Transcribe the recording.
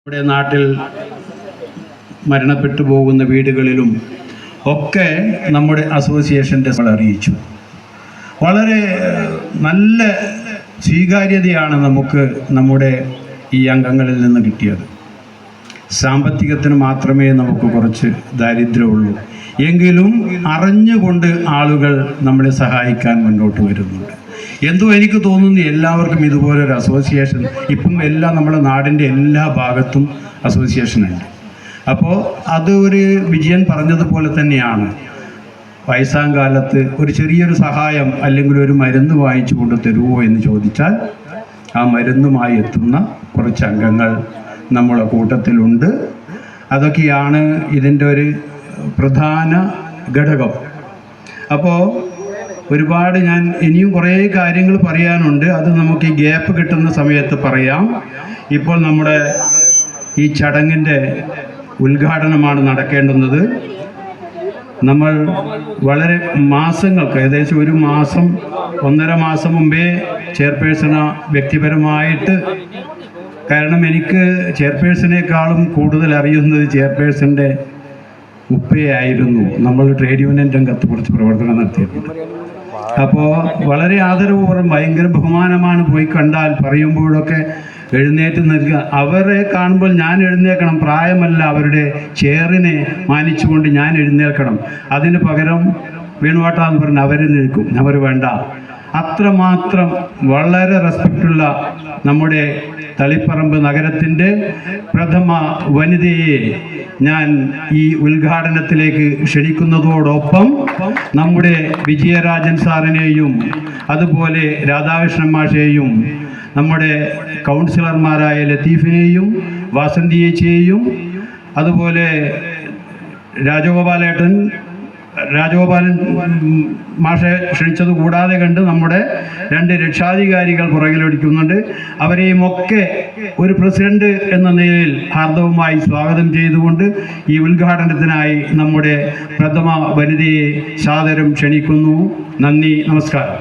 നമ്മുടെ നാട്ടിൽ മരണപ്പെട്ടു പോകുന്ന വീടുകളിലും ഒക്കെ നമ്മുടെ അസോസിയേഷൻ്റെ അറിയിച്ചു. വളരെ നല്ല സ്വീകാര്യതയാണ് നമുക്ക് നമ്മുടെ ഈ അംഗങ്ങളിൽ നിന്ന് കിട്ടിയത്. സാമ്പത്തികത്തിന് മാത്രമേ നമുക്ക് കുറച്ച് ദാരിദ്ര്യമുള്ളൂ, എങ്കിലും അറിഞ്ഞുകൊണ്ട് ആളുകൾ നമ്മളെ സഹായിക്കാൻ മുന്നോട്ട് വരുന്നുണ്ട്. എന്തോ എനിക്ക് തോന്നുന്നു എല്ലാവർക്കും ഇതുപോലൊരു അസോസിയേഷൻ ഇപ്പം നമ്മുടെ നാടിൻ്റെ എല്ലാ ഭാഗത്തും അസോസിയേഷനുണ്ട്. അപ്പോൾ അത് ഒരു വിജയൻ പറഞ്ഞതുപോലെ തന്നെയാണ്. വയസ്സാം കാലത്ത് ഒരു ചെറിയൊരു സഹായം അല്ലെങ്കിൽ ഒരു മരുന്ന് വാങ്ങിച്ചു കൊണ്ട് തരുമോ എന്ന് ചോദിച്ചാൽ ആ മരുന്നുമായി എത്തുന്ന കുറച്ച് അംഗങ്ങൾ നമ്മളെ കൂട്ടത്തിലുണ്ട്. അതൊക്കെയാണ് ഇതിൻ്റെ ഒരു പ്രധാന ഘടകം. അപ്പോൾ ഒരുപാട് ഞാൻ ഇനിയും കുറേ കാര്യങ്ങൾ പറയാനുണ്ട്. അത് നമുക്ക് ഈ ഗ്യാപ്പ് കിട്ടുന്ന സമയത്ത് പറയാം. ഇപ്പോൾ നമ്മുടെ ഈ ചടങ്ങിൻ്റെ ഉദ്ഘാടനമാണ് നടക്കേണ്ടുന്നത്. നമ്മൾ വളരെ മാസങ്ങൾക്ക് ഏകദേശം ഒരു മാസം 1.5 മാസം മുമ്പേ ചെയർപേഴ്സണെ വ്യക്തിപരമായിട്ട്, കാരണം എനിക്ക് ചെയർപേഴ്സണേക്കാളും കൂടുതൽ അറിയുന്നത് ചെയർപേഴ്സൻ്റെ ഉപ്പയായിരുന്നു. നമ്മൾ ട്രേഡ് യൂണിയൻ രംഗത്ത് കുറച്ച് പ്രവർത്തനം നടത്തിയിട്ടുണ്ട്. അപ്പോൾ വളരെ ആദരവപൂർവ്വം ഭയങ്കര ബഹുമാനമാണ്. പോയി കണ്ടാൽ പറയുമ്പോഴൊക്കെ എഴുന്നേറ്റ് നിൽക്കുക. അവരെ കാണുമ്പോൾ ഞാൻ എഴുന്നേൽക്കണം, പ്രായമല്ല, അവരുടെ ചെയറിനെ മാനിച്ചുകൊണ്ട് ഞാൻ എഴുന്നേൽക്കണം. അതിന് പകരം വേണുവാട്ടാന്ന് പറഞ്ഞ് അവർ നിൽക്കും, അവർ വേണ്ട. അത്രമാത്രം വളരെ റെസ്പെക്റ്റുള്ള നമ്മുടെ തളിപ്പറമ്പ് നഗരത്തിൻ്റെ പ്രഥമ വനിതയെ ഞാൻ ഈ ഉദ്ഘാടനത്തിലേക്ക് ക്ഷണിക്കുന്നതോടൊപ്പം നമ്മുടെ വിജയരാജൻ സാറിനെയും അതുപോലെ രാധാകൃഷ്ണൻ മാഷയെയും നമ്മുടെ കൗൺസിലർമാരായ ലത്തീഫിനെയും വാസന്തിയേച്ചിയെയും അതുപോലെ രാജഗോപാലൻ മാഷെ ക്ഷണിച്ചത് കൂടാതെ കണ്ട് നമ്മുടെ 2 രക്ഷാധികാരികൾ പുറകിലൊടിക്കുന്നുണ്ട്. അവരെയും ഒക്കെ ഒരു പ്രസിഡന്റ് എന്ന നിലയിൽ ഹാർദവമായി സ്വാഗതം ചെയ്തുകൊണ്ട് ഈ ഉദ്ഘാടനത്തിനായി നമ്മുടെ പ്രഥമ വനിതയെ സാദരം ക്ഷണിക്കുന്നു. നന്ദി, നമസ്കാരം.